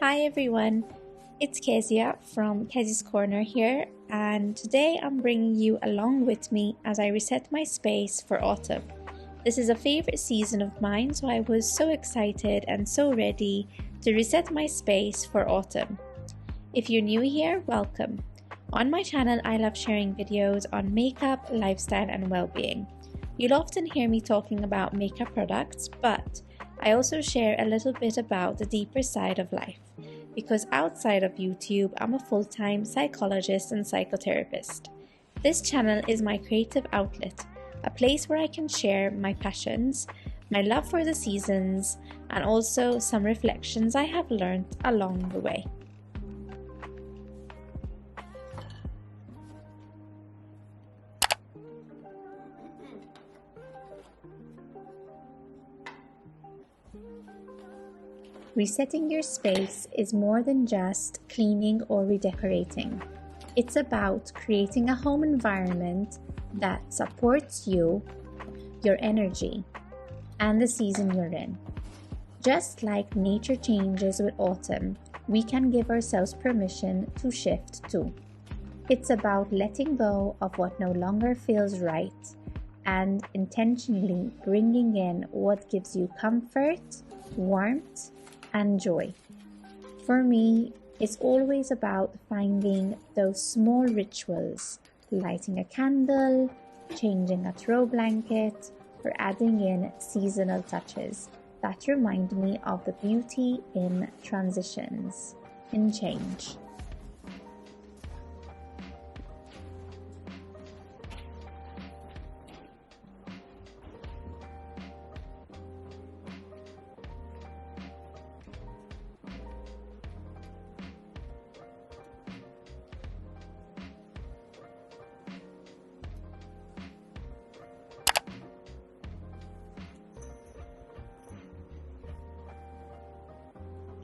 Hi everyone, it's Kezia from Kezia's Corner here, and today I'm bringing you along with me as I reset my space for autumn. This is a favorite season of mine, so I was so excited and so ready to reset my space for autumn. If you're new here, welcome. On my channel, I love sharing videos on makeup, lifestyle, and well-being. You'll often hear me talking about makeup products, but I also share a little bit about the deeper side of life, because outside of YouTube, I'm a full-time psychologist and psychotherapist. This channel is my creative outlet, a place where I can share my passions, my love for the seasons, and also some reflections I have learned along the way. Resetting your space is more than just cleaning or redecorating. It's about creating a home environment that supports you, your energy, and the season you're in. Just like nature changes with autumn, we can give ourselves permission to shift too. It's about letting go of what no longer feels right and intentionally bringing in what gives you comfort, warmth, and joy. For me, it's always about finding those small rituals, lighting a candle, changing a throw blanket, or adding in seasonal touches that remind me of the beauty in transitions, in change.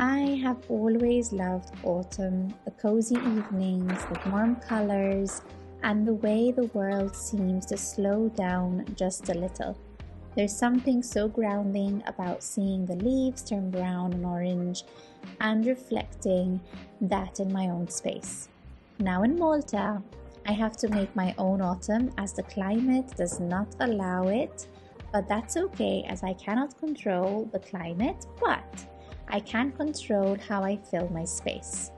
I have always loved autumn, the cozy evenings with warm colors, and the way the world seems to slow down just a little. There's something so grounding about seeing the leaves turn brown and orange and reflecting that in my own space. Now in Malta, I have to make my own autumn as the climate does not allow it, but that's okay as I cannot control the climate, but I can control how I fill my space.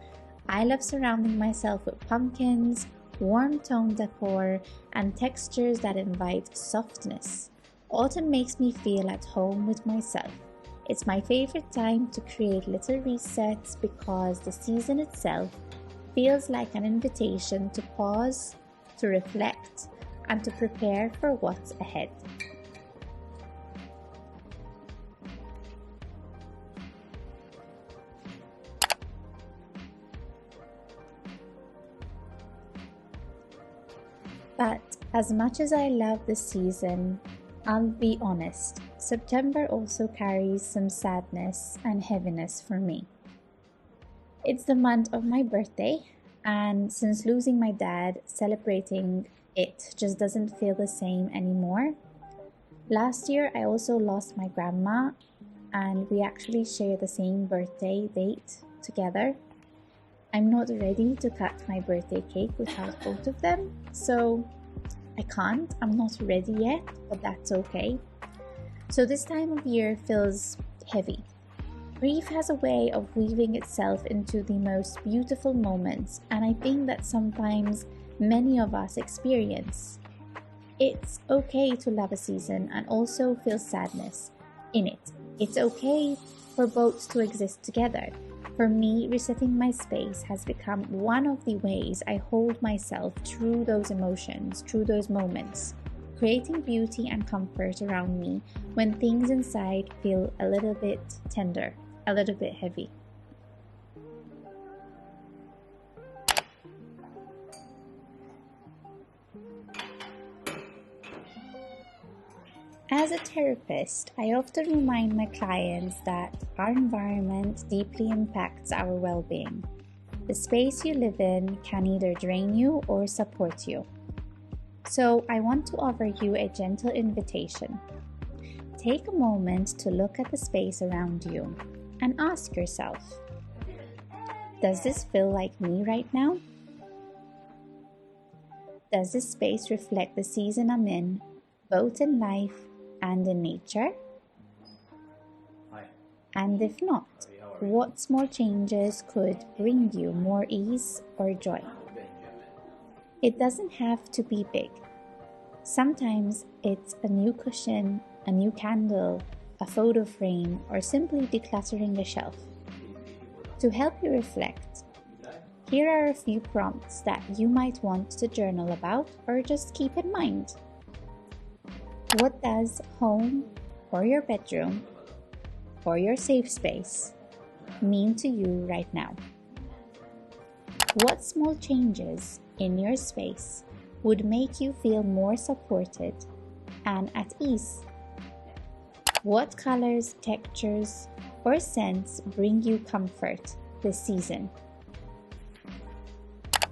I love surrounding myself with pumpkins, warm tone decor, and textures that invite softness. Autumn makes me feel at home with myself. It's my favorite time to create little resets because the season itself feels like an invitation to pause, to reflect, and to prepare for what's ahead. But as much as I love this season, I'll be honest, September also carries some sadness and heaviness for me. It's the month of my birthday, and since losing my dad, celebrating it just doesn't feel the same anymore. Last year, I also lost my grandma, and we actually share the same birthday date together. I'm not ready to cut my birthday cake without both of them, so I can't. I'm not ready yet, but that's okay. So this time of year feels heavy. Grief has a way of weaving itself into the most beautiful moments, and I think that sometimes many of us experience. It's okay to love a season and also feel sadness in it. It's okay for both to exist together. For me, resetting my space has become one of the ways I hold myself through those emotions, through those moments, creating beauty and comfort around me when things inside feel a little bit tender, a little bit heavy. As a therapist, I often remind my clients that our environment deeply impacts our well-being. The space you live in can either drain you or support you. So I want to offer you a gentle invitation. Take a moment to look at the space around you and ask yourself, Does this feel like me right now? Does this space reflect the season I'm in, both in life and in nature? Hi. And if not, what small changes could bring you more ease or joy? It doesn't have to be big. Sometimes it's a new cushion, a new candle, a photo frame, or simply decluttering a shelf. To help you reflect, here are a few prompts that you might want to journal about or just keep in mind. What does home or your bedroom or your safe space mean to you right now? What small changes in your space would make you feel more supported and at ease? What colors, textures, or scents bring you comfort this season?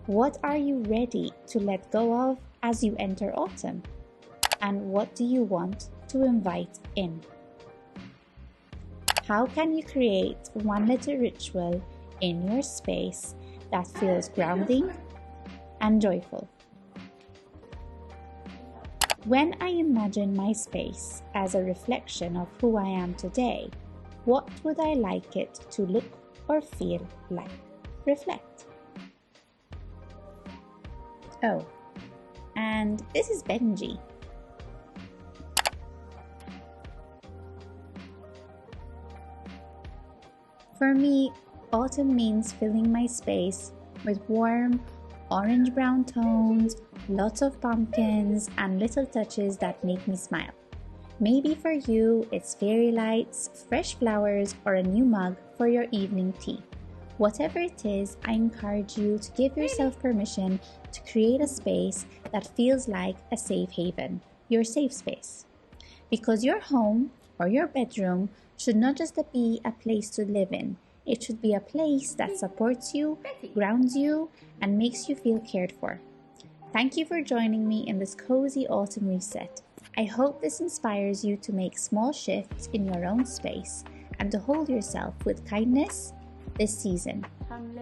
What are you ready to let go of as you enter autumn? And what do you want to invite in? How can you create one little ritual in your space that feels grounding and joyful? When I imagine my space as a reflection of who I am today, what would I like it to look or feel like? Reflect. Oh, and this is Benji. For me, autumn means filling my space with warm, orange-brown tones, lots of pumpkins, and little touches that make me smile. Maybe for you, it's fairy lights, fresh flowers, or a new mug for your evening tea. Whatever it is, I encourage you to give yourself permission to create a space that feels like a safe haven, your safe space. Because your home or your bedroom should not just be a place to live in. It should be a place that supports you, grounds you, and makes you feel cared for. Thank you for joining me in this cozy autumn reset. I hope this inspires you to make small shifts in your own space and to hold yourself with kindness this season.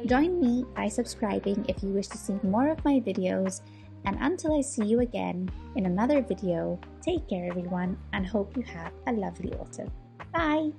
Join me by subscribing if you wish to see more of my videos, and until I see you again in another video, take care everyone and hope you have a lovely autumn. Bye!